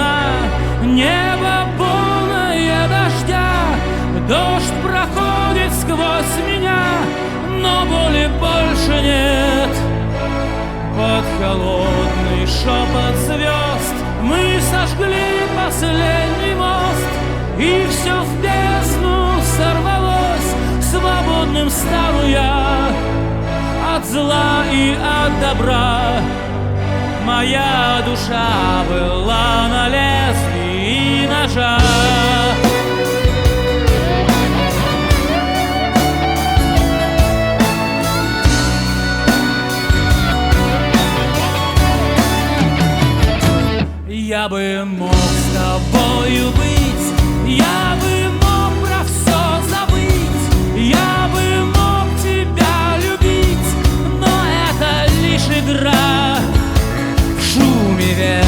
луна, небо полное дождя, дождь проходит сквозь меня, но боли больше нет. Под холодный шепот звезд мы сожгли последний мост, и все в бездну сорвалось, свободным стану я от зла и от добра. Моя душа была на лезвии ножа. Я бы мог с тобою быть, я бы мог про все забыть, я бы мог тебя любить, но это лишь игра в шуме ветра.